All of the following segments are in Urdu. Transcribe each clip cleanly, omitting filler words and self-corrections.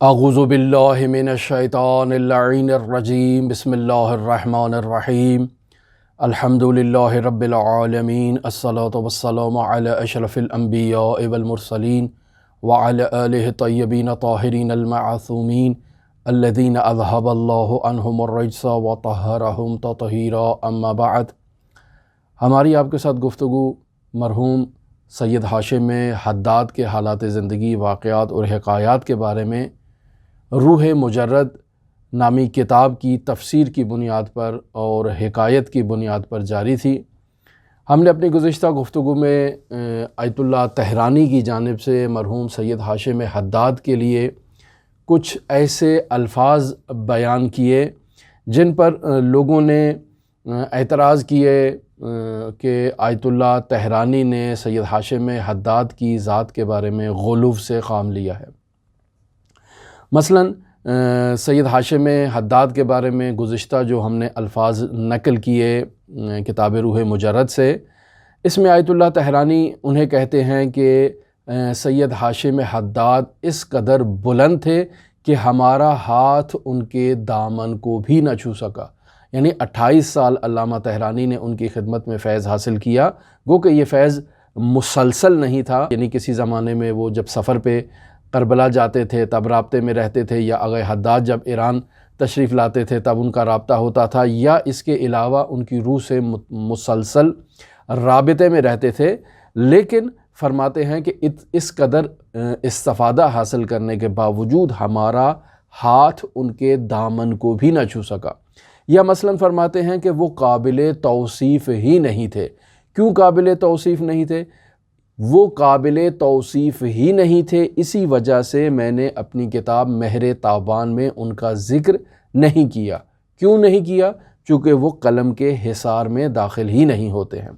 اعوذ باللہ من الشیطان اللعین الرجیم بسم اللہ الرحمن الرحیم الحمد للہ رب العالمین الصلاة والسلام علی اشرف الانبیاء والمرسلین وعلی آلہ الطیبین الطاہرین المعصومین الذین اذہب اللہ عنہم الرجس وطہرہم تطہیرا اما بعد۔ ہماری آپ کے ساتھ گفتگو مرحوم سید ہاشم حداد کے حالات زندگی، واقعات اور حکایات کے بارے میں روح مجرد نامی کتاب کی تفسیر کی بنیاد پر اور حکایت کی بنیاد پر جاری تھی۔ ہم نے اپنی گزشتہ گفتگو میں آیت اللہ طہرانی کی جانب سے مرحوم سید ہاشم حداد کے لیے کچھ ایسے الفاظ بیان کیے جن پر لوگوں نے اعتراض کیے کہ آیت اللہ طہرانی نے سید ہاشم حداد کی ذات کے بارے میں غلو سے کام لیا ہے۔ مثلاً سید ہاشم حداد کے بارے میں گزشتہ جو ہم نے الفاظ نقل کیے کتاب روح مجرد سے، اس میں آیت اللہ طہرانی انہیں کہتے ہیں کہ سید ہاشم حداد اس قدر بلند تھے کہ ہمارا ہاتھ ان کے دامن کو بھی نہ چھو سکا۔ یعنی 28 سال علامہ طہرانی نے ان کی خدمت میں فیض حاصل کیا، گو کہ یہ فیض مسلسل نہیں تھا، یعنی کسی زمانے میں وہ جب سفر پہ کربلا جاتے تھے تب رابطے میں رہتے تھے، یا اگر حداد جب ایران تشریف لاتے تھے تب ان کا رابطہ ہوتا تھا، یا اس کے علاوہ ان کی روح سے مسلسل رابطے میں رہتے تھے، لیکن فرماتے ہیں کہ اس قدر استفادہ حاصل کرنے کے باوجود ہمارا ہاتھ ان کے دامن کو بھی نہ چھو سکا۔ یا مثلاً فرماتے ہیں کہ وہ قابل توصیف ہی نہیں تھے۔ کیوں قابل توصیف نہیں تھے؟ وہ قابل توصیف ہی نہیں تھے، اسی وجہ سے میں نے اپنی کتاب مہر تابان میں ان کا ذکر نہیں کیا۔ کیوں نہیں کیا؟ چونکہ وہ قلم کے حصار میں داخل ہی نہیں ہوتے ہیں۔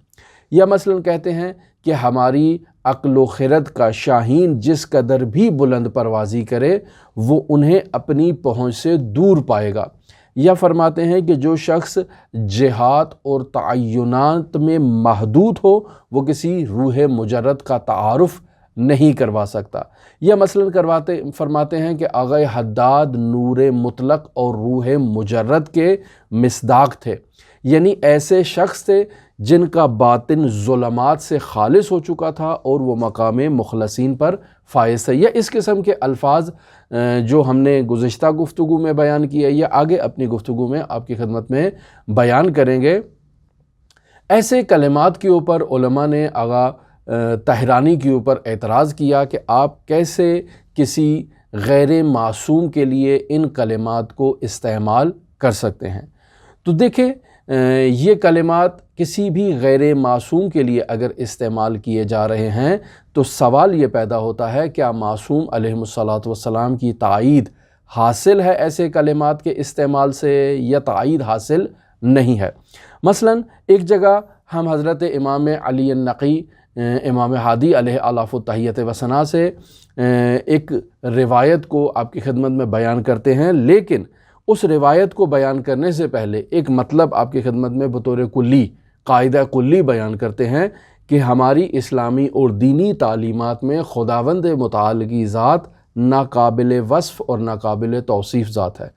یا مثلاً کہتے ہیں کہ ہماری عقل و خرد کا شاہین جس قدر بھی بلند پروازی کرے وہ انہیں اپنی پہنچ سے دور پائے گا۔ یا فرماتے ہیں کہ جو شخص جہات اور تعینات میں محدود ہو وہ کسی روح مجرد کا تعارف نہیں کروا سکتا۔ یا مثلاً فرماتے ہیں کہ آغا حداد نور مطلق اور روح مجرد کے مصداق تھے، یعنی ایسے شخص تھے جن کا باطن ظلمات سے خالص ہو چکا تھا اور وہ مقام مخلصین پر فائز تھے۔ یا اس قسم کے الفاظ جو ہم نے گزشتہ گفتگو میں بیان کیا یا آگے اپنی گفتگو میں آپ کی خدمت میں بیان کریں گے، ایسے کلمات کے اوپر علماء نے آغا طہرانی کے اوپر اعتراض کیا کہ آپ کیسے کسی غیر معصوم کے لیے ان کلمات کو استعمال کر سکتے ہیں۔ تو دیکھیں یہ کلمات کسی بھی غیر معصوم کے لیے اگر استعمال کیے جا رہے ہیں تو سوال یہ پیدا ہوتا ہے کیا معصوم علیہ الصلاۃ والسلام کی تائید حاصل ہے ایسے کلمات کے استعمال سے یا تائید حاصل نہیں ہے؟ مثلاً ایک جگہ ہم حضرت امام علی النقی امام ہادی علیہ الاف التحیت و ثنا سے ایک روایت کو آپ کی خدمت میں بیان کرتے ہیں، لیکن اس روایت کو بیان کرنے سے پہلے ایک مطلب آپ کی خدمت میں بطور کلی قاعدہ کلی بیان کرتے ہیں کہ ہماری اسلامی اور دینی تعلیمات میں خداوند متعال کی ذات ناقابل وصف اور ناقابل توصیف ذات ہے۔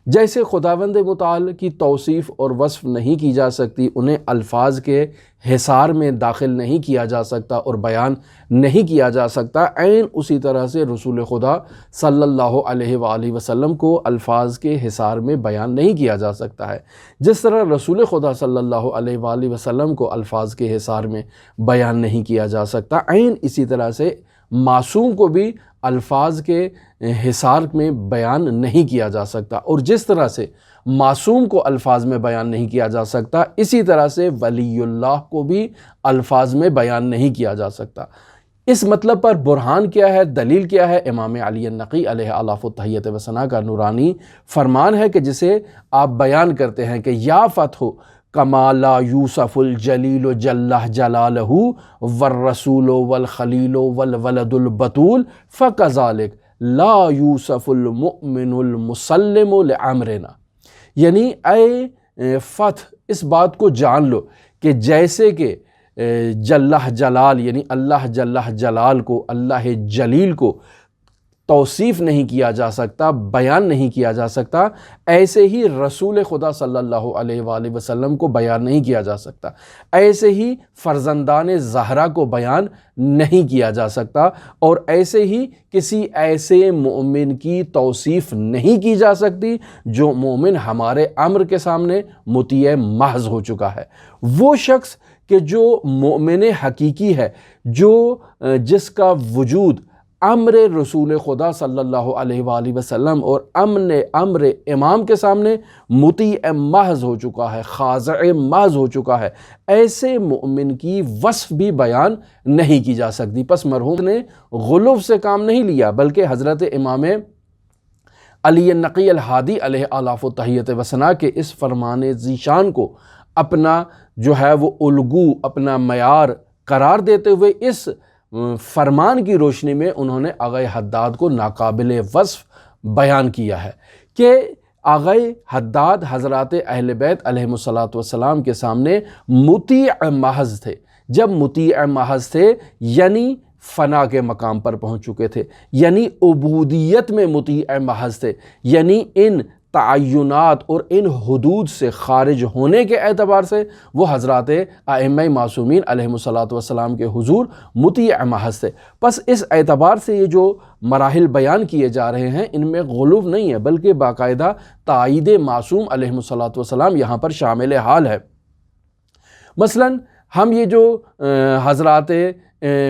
جیسے خداوند متعال کی توصیف اور وصف نہیں کی جا سکتی، انہیں الفاظ کے حصار میں داخل نہیں کیا جا سکتا اور بیان نہیں کیا جا سکتا، عین اسی طرح سے رسول خدا صلی اللہ علیہ وآلہ وسلم کو الفاظ کے حصار میں بیان نہیں کیا جا سکتا ہے۔ جس طرح رسول خدا صلی اللہ علیہ وآلہ وسلم کو الفاظ کے حصار میں بیان نہیں کیا جا سکتا، عین اسی طرح سے معصوم کو بھی الفاظ کے حصار میں بیان نہیں کیا جا سکتا، اور جس طرح سے معصوم کو الفاظ میں بیان نہیں کیا جا سکتا اسی طرح سے ولی اللہ کو بھی الفاظ میں بیان نہیں کیا جا سکتا۔ اس مطلب پر برہان کیا ہے، دلیل کیا ہے؟ امام علی النقی علیہ الاف التحیت و ثنا کا نورانی فرمان ہے کہ جسے آپ بیان کرتے ہیں کہ یا فتح کما لا یوصف الجلیل جلہ جلالہ والرسول والخلیل والولد البتول فکذالک لا یوصف المؤمن المسلم لعمرنا۔ یعنی اے فتح اس بات کو جان لو کہ جیسے کہ جلہ جلال یعنی اللہ جلہ جلال کو، اللہ جلیل کو توصیف نہیں کیا جا سکتا، بیان نہیں کیا جا سکتا، ایسے ہی رسول خدا صلی اللہ علیہ وآلہ وسلم کو بیان نہیں کیا جا سکتا، ایسے ہی فرزندان زہرا کو بیان نہیں کیا جا سکتا، اور ایسے ہی کسی ایسے مومن کی توصیف نہیں کی جا سکتی جو مومن ہمارے امر کے سامنے مطیع محض ہو چکا ہے۔ وہ شخص کہ جو مومن حقیقی ہے، جس کا وجود امر رسول خدا صلی اللہ علیہ وآلہ وسلم اور امر امام کے سامنے مطیع محض ہو چکا ہے، خاضع محض ہو چکا ہے، ایسے مومن کی وصف بھی بیان نہیں کی جا سکتی۔ پس مرحوم نے غلو سے کام نہیں لیا، بلکہ حضرت امام علی النقی الہادی علیہ آلاف و تحیت و ثنا کے اس فرمان ذیشان کو اپنا جو ہے وہ الگو، اپنا معیار قرار دیتے ہوئے اس فرمان کی روشنی میں انہوں نے آغا حداد کو ناقابل وصف بیان کیا ہے کہ آغا حداد حضرات اہل بیت علیہم السلام کے سامنے مطیع محض تھے۔ جب مطیع محض تھے یعنی فنا کے مقام پر پہنچ چکے تھے، یعنی عبودیت میں مطیع محض تھے، یعنی ان تعینات اور ان حدود سے خارج ہونے کے اعتبار سے وہ حضرات ائمہ معصومین علیہم السلام کے حضور مطیع محض تھے۔ پس اس اعتبار سے یہ جو مراحل بیان کیے جا رہے ہیں ان میں غلو نہیں ہے، بلکہ باقاعدہ تائید معصوم علیہم السلام یہاں پر شامل حال ہے۔ مثلا ہم یہ جو حضرات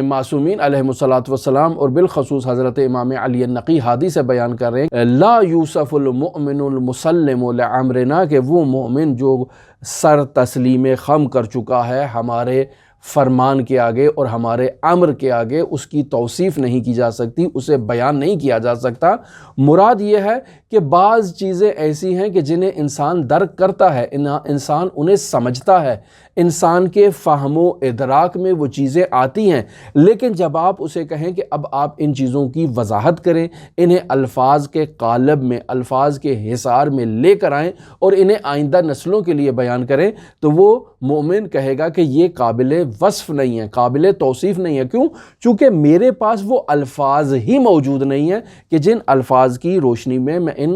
معصومین علیہم السلام اور بالخصوص حضرت امام علی النقی ہادی سے بیان کر رہے ہیں، لا یوسف المؤمن المسلم لعمرنا، کہ وہ مومن جو سر تسلیم خم کر چکا ہے ہمارے فرمان کے آگے اور ہمارے امر کے آگے، اس کی توصیف نہیں کی جا سکتی، اسے بیان نہیں کیا جا سکتا۔ مراد یہ ہے کہ بعض چیزیں ایسی ہیں کہ جنہیں انسان درک کرتا ہے، انسان انہیں سمجھتا ہے، انسان کے فہم و ادراک میں وہ چیزیں آتی ہیں، لیکن جب آپ اسے کہیں کہ اب آپ ان چیزوں کی وضاحت کریں، انہیں الفاظ کے قالب میں، الفاظ کے حصار میں لے کر آئیں اور انہیں آئندہ نسلوں کے لیے بیان کریں، تو وہ مومن کہے گا کہ یہ قابل وصف نہیں ہے، قابل توصیف نہیں ہے۔ کیوں؟ چونکہ میرے پاس وہ الفاظ ہی موجود نہیں ہیں کہ جن الفاظ کی روشنی میں ان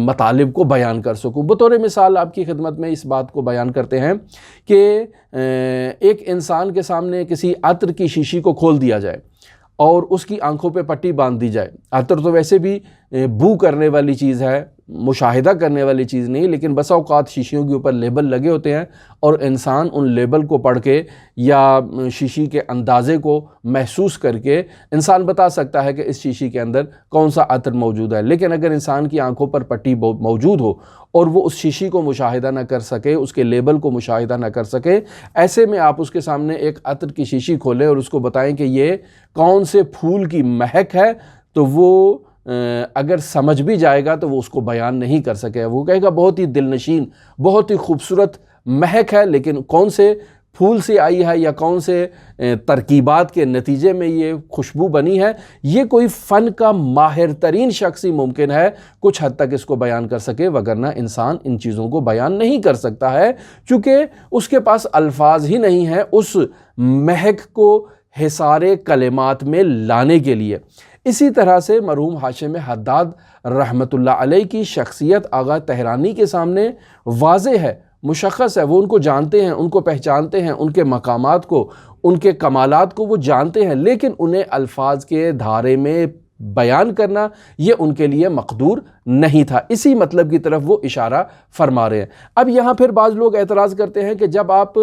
مطالب کو بیان کر سکوں۔ بطور مثال آپ کی خدمت میں اس بات کو بیان کرتے ہیں کہ ایک انسان کے سامنے کسی عطر کی شیشی کو کھول دیا جائے اور اس کی آنکھوں پہ پٹی باندھ دی جائے۔ عطر تو ویسے بھی بو کرنے والی چیز ہے، مشاہدہ کرنے والی چیز نہیں، لیکن بسا اوقات شیشیوں کے اوپر لیبل لگے ہوتے ہیں اور انسان ان لیبل کو پڑھ کے یا شیشی کے اندازے کو محسوس کر کے انسان بتا سکتا ہے کہ اس شیشی کے اندر کون سا عطر موجود ہے۔ لیکن اگر انسان کی آنکھوں پر پٹی موجود ہو اور وہ اس شیشی کو مشاہدہ نہ کر سکے، اس کے لیبل کو مشاہدہ نہ کر سکے، ایسے میں آپ اس کے سامنے ایک عطر کی شیشی کھولیں اور اس کو بتائیں کہ یہ کون سے پھول کی مہک ہے، تو وہ اگر سمجھ بھی جائے گا تو وہ اس کو بیان نہیں کر سکے۔ وہ کہے گا بہت ہی دل نشین، بہت ہی خوبصورت مہک ہے، لیکن کون سے پھول سے آئی ہے یا کون سے ترکیبات کے نتیجے میں یہ خوشبو بنی ہے، یہ کوئی فن کا ماہر ترین شخص ہی ممکن ہے کچھ حد تک اس کو بیان کر سکے، وگرنہ انسان ان چیزوں کو بیان نہیں کر سکتا ہے، چونکہ اس کے پاس الفاظ ہی نہیں ہیں اس مہک کو حصار کلمات میں لانے کے لیے۔ اسی طرح سے مرحوم ہاشم حداد رحمۃ اللہ علیہ کی شخصیت آغا طہرانی کے سامنے واضح ہے، مشخص ہے، وہ ان کو جانتے ہیں، ان کو پہچانتے ہیں، ان کے مقامات کو، ان کے کمالات کو وہ جانتے ہیں، لیکن انہیں الفاظ کے دھارے میں بیان کرنا یہ ان کے لیے مقدور نہیں تھا۔ اسی مطلب کی طرف وہ اشارہ فرما رہے ہیں۔ اب یہاں پھر بعض لوگ اعتراض کرتے ہیں کہ جب آپ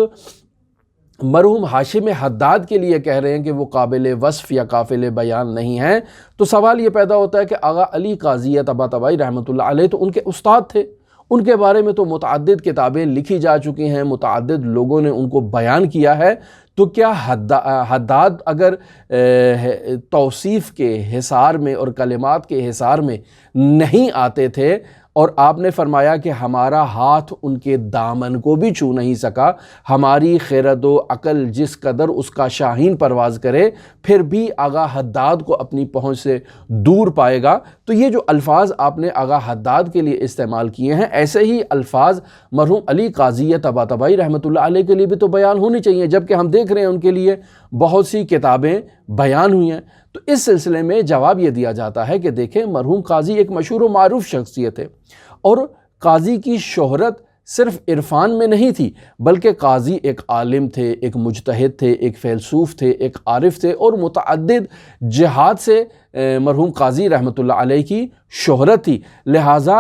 مرحوم ہاشم حداد کے لیے کہہ رہے ہیں کہ وہ قابل وصف یا قابل بیان نہیں ہیں، تو سوال یہ پیدا ہوتا ہے کہ آغا علی قاضی طباطبائی رحمۃ اللہ علیہ تو ان کے استاد تھے، ان کے بارے میں تو متعدد کتابیں لکھی جا چکی ہیں، متعدد لوگوں نے ان کو بیان کیا ہے، تو کیا حداد اگر توصیف کے حصار میں اور کلمات کے حصار میں نہیں آتے تھے اور آپ نے فرمایا کہ ہمارا ہاتھ ان کے دامن کو بھی چھو نہیں سکا، ہماری خرد و عقل جس قدر اس کا شاہین پرواز کرے پھر بھی آغا حداد کو اپنی پہنچ سے دور پائے گا، تو یہ جو الفاظ آپ نے آغا حداد کے لیے استعمال کیے ہیں، ایسے ہی الفاظ مرحوم علی قاضی طباطبائی رحمۃ اللہ علیہ کے لیے بھی تو بیان ہونی چاہیے، جبکہ ہم دیکھ رہے ہیں ان کے لیے بہت سی کتابیں بیان ہوئی ہیں۔ تو اس سلسلے میں جواب یہ دیا جاتا ہے کہ دیکھیں مرحوم قاضی ایک مشہور و معروف شخصیت ہے، اور قاضی کی شہرت صرف عرفان میں نہیں تھی، بلکہ قاضی ایک عالم تھے، ایک مجتہد تھے، ایک فیلسوف تھے، ایک عارف تھے، اور متعدد جہات سے مرحوم قاضی رحمۃ اللہ علیہ کی شہرت تھی۔ لہٰذا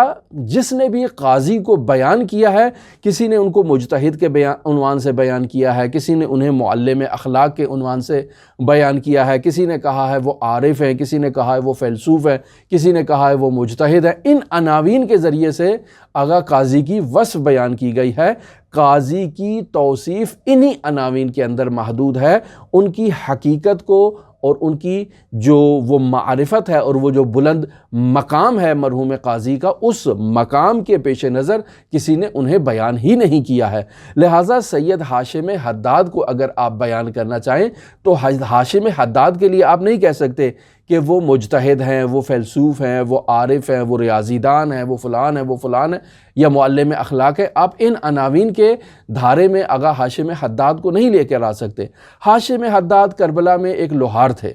جس نے بھی قاضی کو بیان کیا ہے، کسی نے ان کو مجتہد کے عنوان سے بیان کیا ہے، کسی نے انہیں معلم اخلاق کے عنوان سے بیان کیا ہے، کسی نے کہا ہے وہ عارف ہیں، کسی نے کہا ہے وہ فیلسوف ہے، کسی نے کہا ہے وہ مجتہد ہے، ان عناوین کے ذریعے سے آغا قاضی کی وصف بیان کی گئی ہے۔ قاضی کی توصیف انہی عناوین کے اندر محدود ہے، ان کی حقیقت کو اور ان کی جو وہ معرفت ہے اور وہ جو بلند مقام ہے مرحوم قاضی کا، اس مقام کے پیش نظر کسی نے انہیں بیان ہی نہیں کیا ہے۔ لہٰذا سید ہاشم حداد کو اگر آپ بیان کرنا چاہیں تو ہاشم حداد کے لیے آپ نہیں کہہ سکتے کہ وہ مجتہد ہیں، وہ فیلسوف ہیں، وہ عارف ہیں، وہ ریاضی دان ہیں، وہ فلان ہیں، وہ فلان ہیں، یا معلم اخلاق ہے۔ آپ ان عناوین کے دھارے میں آغا ہاشم حداد کو نہیں لے کر آ سکتے۔ ہاشم حداد کربلا میں ایک لوہار تھے،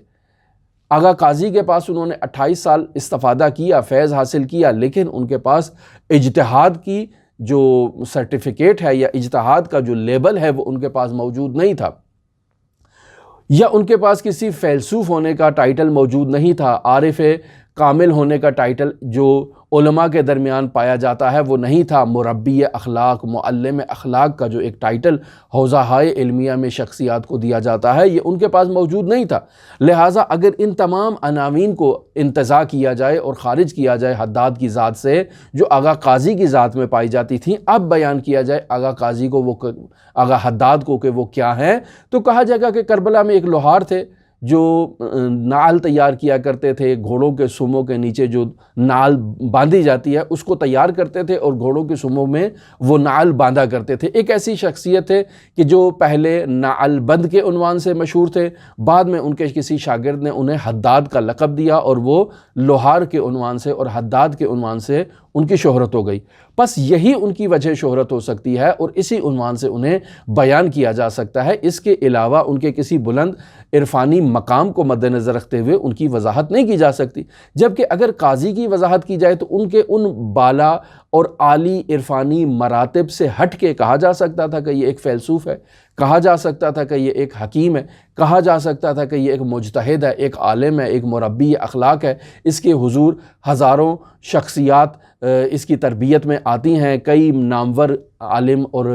آغا قاضی کے پاس انہوں نے 28 سال استفادہ کیا، فیض حاصل کیا، لیکن ان کے پاس اجتہاد کی جو سرٹیفکیٹ ہے یا اجتہاد کا جو لیبل ہے وہ ان کے پاس موجود نہیں تھا، یا ان کے پاس کسی فیلسوف ہونے کا ٹائٹل موجود نہیں تھا، عارف کامل ہونے کا ٹائٹل جو علماء کے درمیان پایا جاتا ہے وہ نہیں تھا، مربی اخلاق، معلم اخلاق کا جو ایک ٹائٹل حوزہائے علمیہ میں شخصیات کو دیا جاتا ہے، یہ ان کے پاس موجود نہیں تھا۔ لہٰذا اگر ان تمام عناوین کو انتزاع کیا جائے اور خارج کیا جائے حداد کی ذات سے جو آغا قاضی کی ذات میں پائی جاتی تھیں، اب بیان کیا جائے آغا قاضی کو، وہ آغا حداد کو کہ وہ کیا ہیں، تو کہا جائے گا کہ کربلا میں ایک لوہار تھے جو نعل تیار کیا کرتے تھے، گھوڑوں کے سموں کے نیچے جو نعل باندھی جاتی ہے اس کو تیار کرتے تھے اور گھوڑوں کے سموں میں وہ نعل باندھا کرتے تھے۔ ایک ایسی شخصیت ہے کہ جو پہلے نعل بند کے عنوان سے مشہور تھے، بعد میں ان کے کسی شاگرد نے انہیں حداد کا لقب دیا اور وہ لوہار کے عنوان سے اور حداد کے عنوان سے ان کی شہرت ہو گئی۔ بس یہی ان کی وجہ شہرت ہو سکتی ہے اور اسی عنوان سے انہیں بیان کیا جا سکتا ہے، اس کے علاوہ ان کے کسی بلند عرفانی مقام کو مد نظر رکھتے ہوئے ان کی وضاحت نہیں کی جا سکتی۔ جبکہ اگر قاضی کی وضاحت کی جائے تو ان کے ان بالا اور عالی عرفانی مراتب سے ہٹ کے کہا جا سکتا تھا کہ یہ ایک فیلسوف ہے، کہا جا سکتا تھا کہ یہ ایک حکیم ہے، کہا جا سکتا تھا کہ یہ ایک مجتہد ہے، ایک عالم ہے، ایک مربی اخلاق ہے۔ اس کے حضور ہزاروں شخصیات اس کی تربیت میں آتی ہیں، کئی نامور عالم اور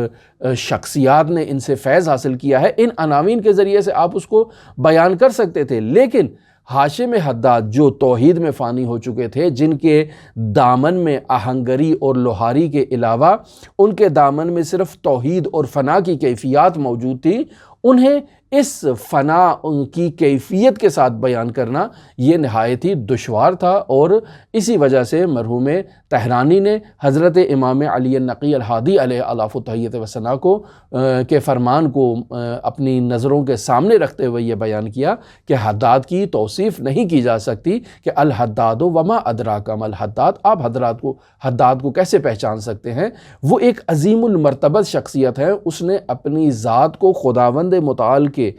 شخصیات نے ان سے فیض حاصل کیا ہے۔ ان عناوین کے ذریعے سے آپ اس کو بیان کر سکتے تھے، لیکن ہاشم حداد جو توحید میں فانی ہو چکے تھے، جن کے دامن میں آہنگری اور لوہاری کے علاوہ ان کے دامن میں صرف توحید اور فنا کی کیفیات موجود تھی، انہیں اس فنا ان کی کیفیت کے ساتھ بیان کرنا یہ نہایت ہی دشوار تھا، اور اسی وجہ سے مرحوم طحرانی نے حضرت امام علی النقی الہادی علیہ الاف التحیت وثنا کو کے فرمان کو اپنی نظروں کے سامنے رکھتے ہوئے یہ بیان کیا کہ حداد کی توصیف نہیں کی جا سکتی، کہ الحداد وما ادراک ما الحداد، آپ حداد کو کیسے پہچان سکتے ہیں؟ وہ ایک عظیم المرتبت شخصیت ہے، اس نے اپنی ذات کو خداوند متعال کے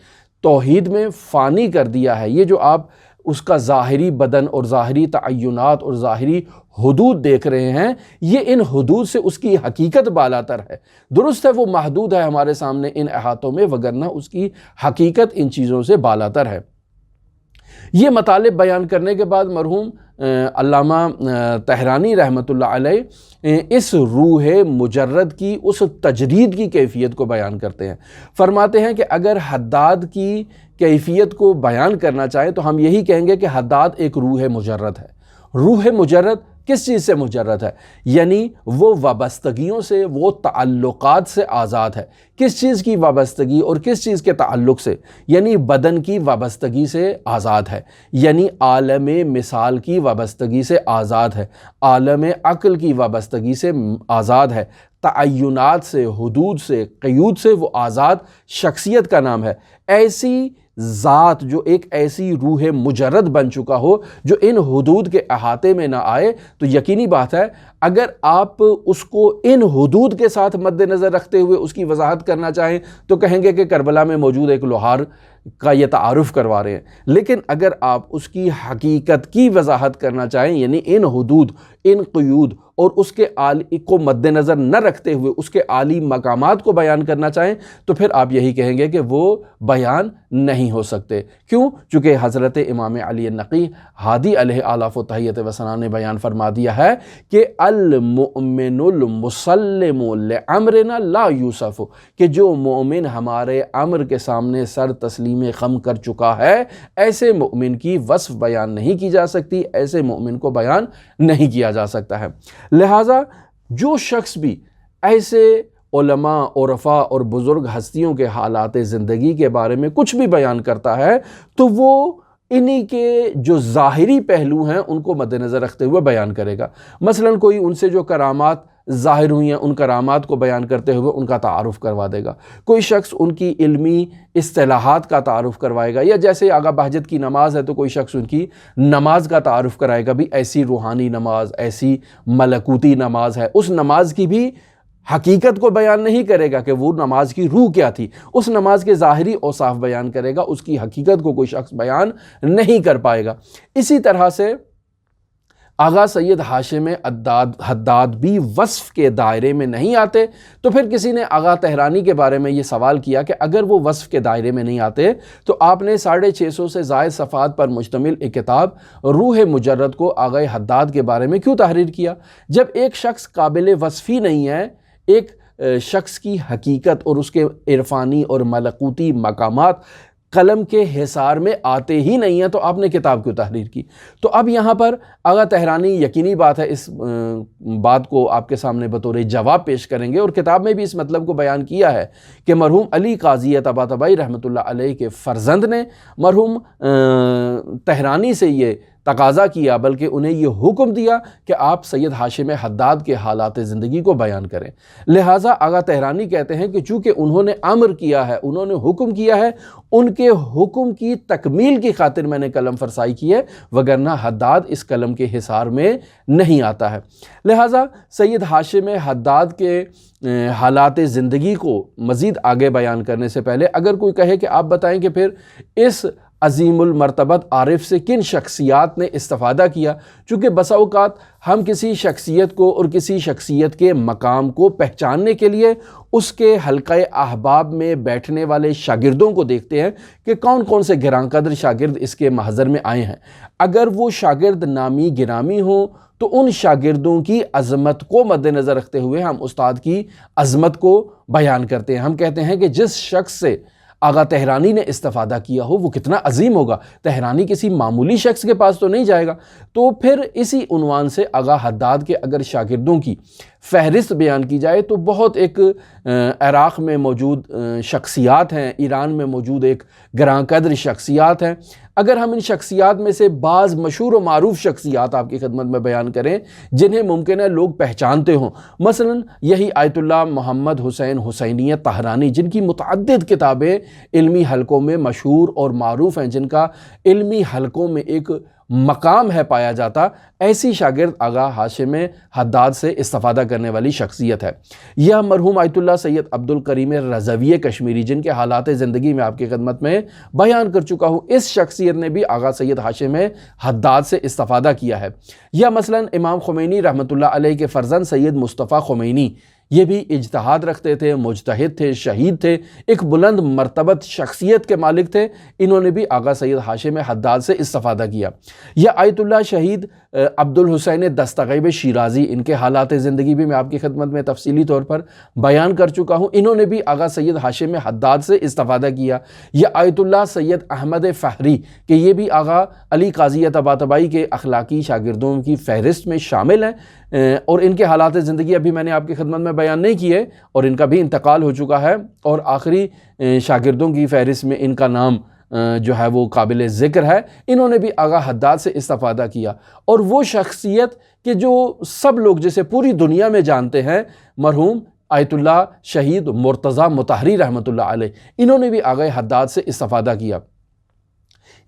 توحید میں فانی کر دیا ہے۔ یہ جو آپ اس کا ظاہری بدن اور ظاہری تعینات اور ظاہری حدود دیکھ رہے ہیں، یہ ان حدود سے اس کی حقیقت بالاتر ہے۔ درست ہے وہ محدود ہے ہمارے سامنے ان احاطوں میں، وگرنہ اس کی حقیقت ان چیزوں سے بالاتر ہے۔ یہ مطالب بیان کرنے کے بعد مرحوم علامہ طحرانی رحمۃ اللہ علیہ اس روح مجرد کی اس تجرید کی کیفیت کو بیان کرتے ہیں۔ فرماتے ہیں کہ اگر حداد کی کیفیت کو بیان کرنا چاہیں تو ہم یہی کہیں گے کہ حداد ایک روح مجرد ہے۔ روح مجرد کس چیز سے مجرد ہے؟ یعنی وہ وابستگیوں سے، وہ تعلقات سے آزاد ہے۔ کس چیز کی وابستگی اور کس چیز کے تعلق سے؟ یعنی بدن کی وابستگی سے آزاد ہے، یعنی عالم مثال کی وابستگی سے آزاد ہے، عالم عقل کی وابستگی سے آزاد ہے، تعینات سے، حدود سے، قیود سے وہ آزاد شخصیت کا نام ہے۔ ایسی ذات جو ایک ایسی روح مجرد بن چکا ہو جو ان حدود کے احاطے میں نہ آئے، تو یقینی بات ہے اگر آپ اس کو ان حدود کے ساتھ مد نظر رکھتے ہوئے اس کی وضاحت کرنا چاہیں تو کہیں گے کہ کربلا میں موجود ایک لوہار کا یہ تعارف کروا رہے ہیں، لیکن اگر آپ اس کی حقیقت کی وضاحت کرنا چاہیں، یعنی ان حدود، ان قیود اور اس کے عالی کو مد نظر نہ رکھتے ہوئے اس کے عالی مقامات کو بیان کرنا چاہیں، تو پھر آپ یہی کہیں گے کہ وہ بیان نہیں ہو سکتے۔ کیوں؟ چونکہ حضرت امام علی النقی ہادی علیہ آلاف و تحیت و ثنا نے بیان فرما دیا ہے کہ المؤمن المسلم لامرنا لا یوسف، کہ جو مومن ہمارے امر کے سامنے سر تسلیم خم کر چکا ہے، ایسے مومن کی وصف بیان نہیں کی جا سکتی، ایسے مومن کو بیان نہیں کیا جا سکتا ہے۔ لہٰذا جو شخص بھی ایسے علماء، عرفاء اور بزرگ ہستیوں کے حالات زندگی کے بارے میں کچھ بھی بیان کرتا ہے، تو وہ انہی کے جو ظاہری پہلو ہیں ان کو مد نظر رکھتے ہوئے بیان کرے گا۔ مثلا کوئی ان سے جو کرامات ظاہر ہوئی ہیں، ان کرامات کو بیان کرتے ہوئے ان کا تعارف کروا دے گا۔ کوئی شخص ان کی علمی اصطلاحات کا تعارف کروائے گا، یا جیسے آغا بہجت کی نماز ہے تو کوئی شخص ان کی نماز کا تعارف کرائے گا، بھی ایسی روحانی نماز، ایسی ملکوتی نماز ہے۔ اس نماز کی بھی حقیقت کو بیان نہیں کرے گا کہ وہ نماز کی روح کیا تھی، اس نماز کے ظاہری اوصاف بیان کرے گا، اس کی حقیقت کو کوئی شخص بیان نہیں کر پائے گا۔ اسی طرح سے آغا سید ہاشم حداد بھی وصف کے دائرے میں نہیں آتے، تو پھر کسی نے آغا طحرانی کے بارے میں یہ سوال کیا کہ اگر وہ وصف کے دائرے میں نہیں آتے تو آپ نے 650 سے زائد صفحات پر مشتمل ایک کتاب روح مجرد کو آغا حداد کے بارے میں کیوں تحریر کیا؟ جب ایک شخص قابل وصف ہی نہیں ہے، ایک شخص کی حقیقت اور اس کے عرفانی اور ملکوتی مقامات قلم کے حصار میں آتے ہی نہیں ہیں، تو آپ نے کتاب کیوں تحریر کی؟ تو اب یہاں پر آغا طحرانی یقینی بات ہے اس بات کو آپ کے سامنے بطور جواب پیش کریں گے، اور کتاب میں بھی اس مطلب کو بیان کیا ہے کہ مرحوم علی قاضی طباطبائی رحمۃ اللہ علیہ کے فرزند نے مرحوم طحرانی سے یہ تقاضا کیا، بلکہ انہیں یہ حکم دیا کہ آپ سید ہاشم حداد کے حالات زندگی کو بیان کریں۔ لہٰذا آغا طحرانی کہتے ہیں کہ چونکہ انہوں نے امر کیا ہے، انہوں نے حکم کیا ہے، ان کے حکم کی تکمیل کی خاطر میں نے قلم فرسائی کی ہے، وگرنہ حداد اس قلم کے حصار میں نہیں آتا ہے۔ لہٰذا سید ہاشم حداد کے حالات زندگی کو مزید آگے بیان کرنے سے پہلے اگر کوئی کہے کہ آپ بتائیں کہ پھر اس عظیم المرتبت عارف سے کن شخصیات نے استفادہ کیا، چونکہ بسا اوقات ہم کسی شخصیت کو اور کسی شخصیت کے مقام کو پہچاننے کے لیے اس کے حلقہ احباب میں بیٹھنے والے شاگردوں کو دیکھتے ہیں کہ کون کون سے گراں قدر شاگرد اس کے محضر میں آئے ہیں۔ اگر وہ شاگرد نامی گرامی ہوں تو ان شاگردوں کی عظمت کو مد نظر رکھتے ہوئے ہم استاد کی عظمت کو بیان کرتے ہیں۔ ہم کہتے ہیں کہ جس شخص سے آغا طحرانی نے استفادہ کیا ہو وہ کتنا عظیم ہوگا، طحرانی کسی معمولی شخص کے پاس تو نہیں جائے گا۔ تو پھر اسی عنوان سے آغا حداد کے اگر شاگردوں کی فہرست بیان کی جائے تو بہت ایک عراق میں موجود شخصیات ہیں، ایران میں موجود ایک گراں قدر شخصیات ہیں۔ اگر ہم ان شخصیات میں سے بعض مشہور و معروف شخصیات آپ کی خدمت میں بیان کریں جنہیں ممکن ہے لوگ پہچانتے ہوں، مثلا یہی آیت اللہ محمد حسین حسینی طحرانی، جن کی متعدد کتابیں علمی حلقوں میں مشہور اور معروف ہیں، جن کا علمی حلقوں میں ایک مقام ہے پایا جاتا، ایسی شاگرد آغا ہاشم حداد سے استفادہ کرنے والی شخصیت ہے۔ یا مرحوم آیت اللہ سید عبد الکریم رضوی کشمیری، جن کے حالات زندگی میں آپ کی خدمت میں بیان کر چکا ہوں، اس شخصیت نے بھی آغا سید ہاشم حداد سے استفادہ کیا ہے۔ یا مثلا امام خمینی رحمۃ اللہ علیہ کے فرزند سید مصطفیٰ خمینی، یہ بھی اجتہاد رکھتے تھے، مجتہد تھے، شہید تھے، ایک بلند مرتبت شخصیت کے مالک تھے، انہوں نے بھی آغا سید ہاشم حداد سے استفادہ کیا۔ یا آیت اللہ شہید عبد الحسین دستغیب شیرازی، ان کے حالات زندگی بھی میں آپ کی خدمت میں تفصیلی طور پر بیان کر چکا ہوں، انہوں نے بھی آغا سید ہاشم حداد سے استفادہ کیا۔ یا آیت اللہ سید احمد فہری کہ یہ بھی آغا علی قاضی طباطبائی کے اخلاقی شاگردوں کی فہرست میں شامل ہیں، اور ان کے حالات زندگی ابھی میں نے آپ کی خدمت میں بیان نہیں کیے اور ان کا بھی انتقال ہو چکا ہے، اور آخری شاگردوں کی فہرست میں ان کا نام جو ہے وہ قابل ذکر ہے۔ انہوں نے بھی آغا حداد سے استفادہ کیا۔ اور وہ شخصیت کہ جو سب لوگ جسے پوری دنیا میں جانتے ہیں، مرحوم آیت اللہ شہید مرتضیٰ مطہری رحمۃ اللہ علیہ، انہوں نے بھی آغا حداد سے استفادہ کیا۔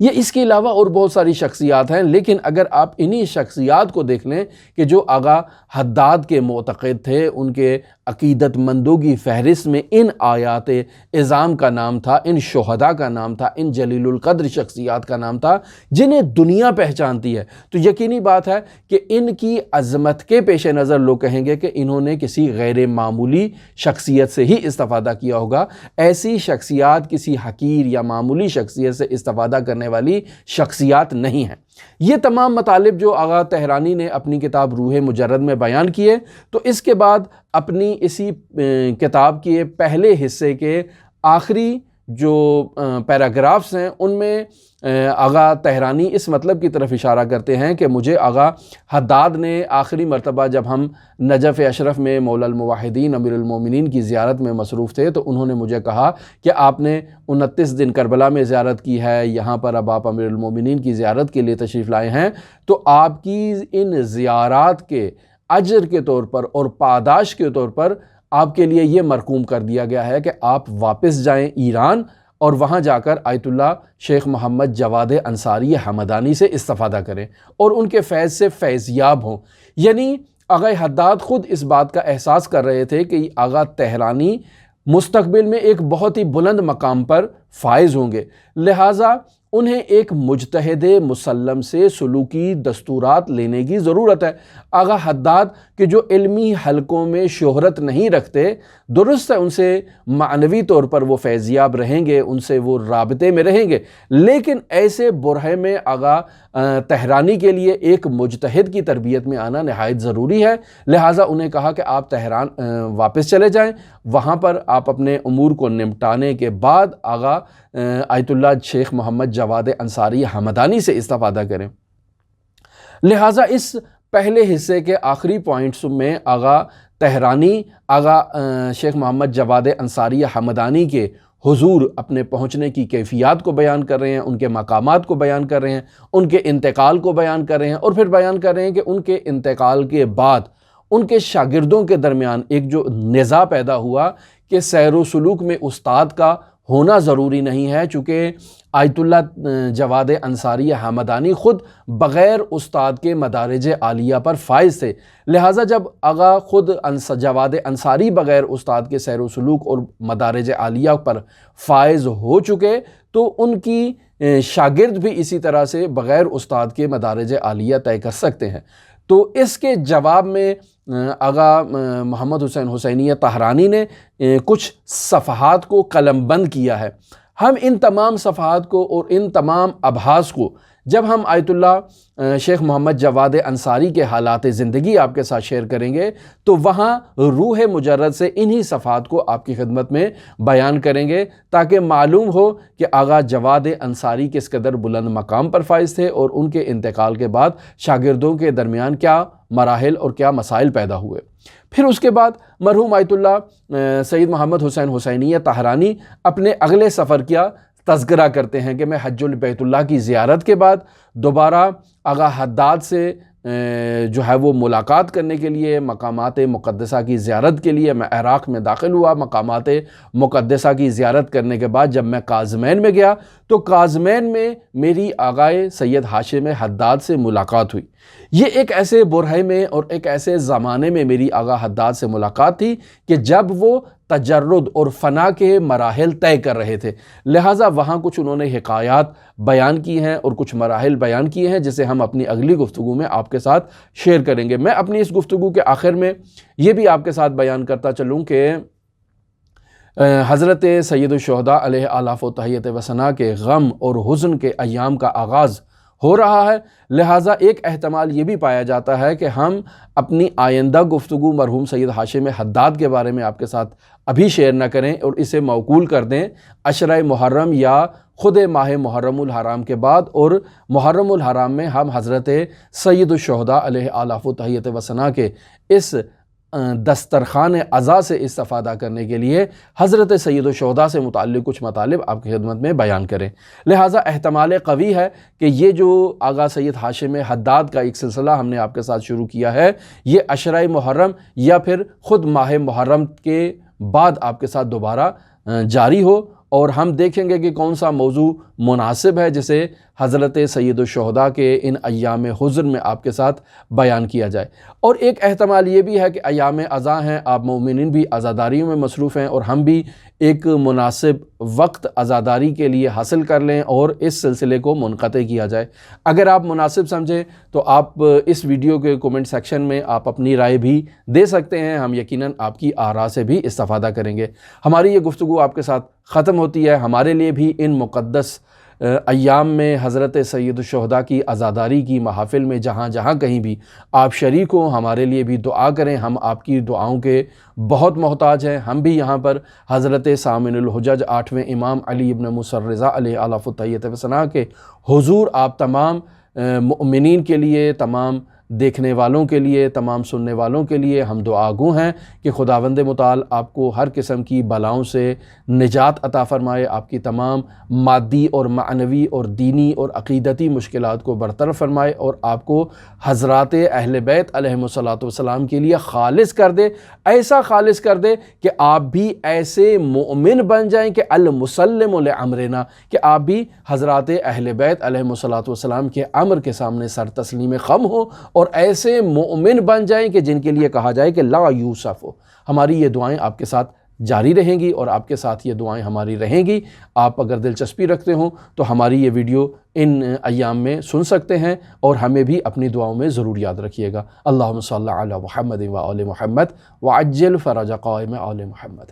یہ اس کے علاوہ اور بہت ساری شخصیات ہیں، لیکن اگر آپ انہی شخصیات کو دیکھ لیں کہ جو آغا حداد کے معتقد تھے، ان کے عقیدت مندوں کی فہرست میں ان آیات اعظام کا نام تھا، ان شہداء کا نام تھا، ان جلیل القدر شخصیات کا نام تھا جنہیں دنیا پہچانتی ہے، تو یقینی بات ہے کہ ان کی عظمت کے پیش نظر لوگ کہیں گے کہ انہوں نے کسی غیر معمولی شخصیت سے ہی استفادہ کیا ہوگا۔ ایسی شخصیات کسی حقیر یا معمولی شخصیت سے استفادہ کرنے والی شخصیات نہیں ہیں۔ یہ تمام مطالب جو آغا طحرانی نے اپنی کتاب روح مجرد میں بیان کیے، تو اس کے بعد اپنی اسی کتاب کے پہلے حصے کے آخری جو پیراگرافز ہیں ان میں آغا طحرانی اس مطلب کی طرف اشارہ کرتے ہیں کہ مجھے آغا حداد نے آخری مرتبہ جب ہم نجف اشرف میں مولا الموحدین امیر المومنین کی زیارت میں مصروف تھے تو انہوں نے مجھے کہا کہ آپ نے 29 دن کربلا میں زیارت کی ہے، یہاں پر اب آپ امیر المومنین کی زیارت کے لیے تشریف لائے ہیں، تو آپ کی ان زیارات کے اجر کے طور پر اور پاداش کے طور پر آپ کے لیے یہ مرقوم کر دیا گیا ہے کہ آپ واپس جائیں ایران اور وہاں جا کر آیت اللہ شیخ محمد جواد انصاری حمدانی سے استفادہ کریں اور ان کے فیض سے فیض یاب ہوں۔ یعنی آغا حداد خود اس بات کا احساس کر رہے تھے کہ آغا طحرانی مستقبل میں ایک بہت ہی بلند مقام پر فائز ہوں گے، لہٰذا انہیں ایک مجتہد مسلم سے سلوکی دستورات لینے کی ضرورت ہے۔ آغا حداد کہ جو علمی حلقوں میں شہرت نہیں رکھتے، درست ہے ان سے معنوی طور پر وہ فیضیاب رہیں گے، ان سے وہ رابطے میں رہیں گے، لیکن ایسے برہے میں آغا طحرانی کے لیے ایک مجتہد کی تربیت میں آنا نہایت ضروری ہے، لہٰذا انہیں کہا کہ آپ تہران واپس چلے جائیں، وہاں پر آپ اپنے امور کو نمٹانے کے بعد آغا آیت اللہ شیخ محمد جواد انصاری حمدانی سے استفادہ کریں۔ لہٰذا اس پہلے حصے کے آخری پوائنٹس میں آغا طحرانی آغا شیخ محمد جواد انصاری حمدانی کے حضور اپنے پہنچنے کی کیفیات کو بیان کر رہے ہیں، ان کے مقامات کو بیان کر رہے ہیں، ان کے انتقال کو بیان کر رہے ہیں، اور پھر بیان کر رہے ہیں کہ ان کے انتقال کے بعد ان کے شاگردوں کے درمیان ایک جو نزاع پیدا ہوا کہ سیر و سلوک میں استاد کا ہونا ضروری نہیں ہے، چونکہ آیت اللہ جواد انصاری حمدانی خود بغیر استاد کے مدارج عالیہ پر فائز تھے، لہٰذا جب آغا خود جواد انصاری بغیر استاد کے سیر و سلوک اور مدارج عالیہ پر فائز ہو چکے تو ان کی شاگرد بھی اسی طرح سے بغیر استاد کے مدارج عالیہ طے کر سکتے ہیں۔ تو اس کے جواب میں آغا محمد حسین حسینی طحرانی نے کچھ صفحات کو قلم بند کیا ہے۔ ہم ان تمام صفحات کو اور ان تمام ابحاث کو جب ہم آیت اللہ شیخ محمد جواد انصاری کے حالات زندگی آپ کے ساتھ شیئر کریں گے تو وہاں روح مجرد سے انہی صفحات کو آپ کی خدمت میں بیان کریں گے تاکہ معلوم ہو کہ آغا جواد انصاری کس قدر بلند مقام پر فائز تھے اور ان کے انتقال کے بعد شاگردوں کے درمیان کیا مراحل اور کیا مسائل پیدا ہوئے۔ پھر اس کے بعد مرحوم آیت اللہ سید محمد حسین حسینی طحرانی اپنے اگلے سفر کیا تذکرہ کرتے ہیں کہ میں حج البیت اللہ کی زیارت کے بعد دوبارہ آغا حداد سے جو ہے وہ ملاقات کرنے کے لیے مقامات مقدسہ کی زیارت کے لیے میں عراق میں داخل ہوا۔ مقامات مقدسہ کی زیارت کرنے کے بعد جب میں کاظمین میں گیا تو کاظمین میں میری آغائے سید ہاشم حداد سے ملاقات ہوئی۔ یہ ایک ایسے برہے میں اور ایک ایسے زمانے میں میری آغا حداد سے ملاقات تھی کہ جب وہ تجرد اور فنا کے مراحل طے کر رہے تھے، لہٰذا وہاں کچھ انہوں نے حکایات بیان کی ہیں اور کچھ مراحل بیان کیے ہیں جسے ہم اپنی اگلی گفتگو میں آپ کے ساتھ شیئر کریں گے۔ میں اپنی اس گفتگو کے آخر میں یہ بھی آپ کے ساتھ بیان کرتا چلوں کہ حضرت سید الشہداء علیہ آلاف و تحیت و ثنا کے غم اور حزن کے ایام کا آغاز ہو رہا ہے، لہٰذا ایک احتمال یہ بھی پایا جاتا ہے کہ ہم اپنی آئندہ گفتگو مرحوم سید ہاشم حداد کے بارے میں آپ کے ساتھ ابھی شیئر نہ کریں اور اسے موکول کر دیں عشرہ محرم یا خود ماہ محرم الحرام کے بعد، اور محرم الحرام میں ہم حضرت سید الشہداء علیہ آلاف و تحیت و ثنا کے اس دسترخوان عزا سے استفادہ کرنے کے لیے حضرت سید الشہداء سے متعلق کچھ مطالب آپ کی خدمت میں بیان کریں۔ لہٰذا احتمال قوی ہے کہ یہ جو آغا سید ہاشم حداد کا ایک سلسلہ ہم نے آپ کے ساتھ شروع کیا ہے، یہ عشرہ محرم یا پھر خود ماہ محرم کے بعد آپ کے ساتھ دوبارہ جاری ہو اور ہم دیکھیں گے کہ کون سا موضوع مناسب ہے جسے حضرت سید الشہداء کے ان ایام حزن میں آپ کے ساتھ بیان کیا جائے۔ اور ایک احتمال یہ بھی ہے کہ ایام عزا ہیں، آپ مومنین بھی عزاداریوں میں مصروف ہیں، اور ہم بھی ایک مناسب وقت عزاداری کے لیے حاصل کر لیں اور اس سلسلے کو منقطع کیا جائے۔ اگر آپ مناسب سمجھیں تو آپ اس ویڈیو کے کومنٹ سیکشن میں آپ اپنی رائے بھی دے سکتے ہیں، ہم یقیناً آپ کی آراء سے بھی استفادہ کریں گے۔ ہماری یہ گفتگو آپ کے ساتھ ختم ہوتی ہے۔ ہمارے لیے بھی ان مقدس ایام میں حضرت سید الشہداء کی عزاداری کی محافل میں جہاں جہاں کہیں بھی آپ شریک ہوں، ہمارے لیے بھی دعا کریں، ہم آپ کی دعاؤں کے بہت محتاج ہیں۔ ہم بھی یہاں پر حضرت ثامن الحجج 8ویں امام علی ابن موسیٰ الرضا علیہ آلاف التحیۃ و ثناء کے حضور آپ تمام مؤمنین کے لیے، تمام دیکھنے والوں کے لیے، تمام سننے والوں کے لیے ہم دعا گو ہیں کہ خداوند متعال آپ کو ہر قسم کی بلاؤں سے نجات عطا فرمائے، آپ کی تمام مادی اور معنوی اور دینی اور عقیدتی مشکلات کو برطرف فرمائے، اور آپ کو حضرات اہل بیت علیہم الصلاۃ والسلام کے لیے خالص کر دے، ایسا خالص کر دے کہ آپ بھی ایسے مؤمن بن جائیں کہ المسلم لامرنا، کہ آپ بھی حضرات اہل بیت علیہم الصلاۃ والسلام کے امر کے سامنے سر تسلیم خم ہو، اور ایسے مؤمن بن جائیں کہ جن کے لیے کہا جائے کہ لا یوسف ہو۔ ہماری یہ دعائیں آپ کے ساتھ جاری رہیں گی، اور آپ کے ساتھ یہ دعائیں ہماری رہیں گی۔ آپ اگر دلچسپی رکھتے ہوں تو ہماری یہ ویڈیو ان ایام میں سن سکتے ہیں، اور ہمیں بھی اپنی دعاؤں میں ضرور یاد رکھیے گا۔ اللہم صلی علی محمد و آل محمد وعجل فرج قائم آل محمد۔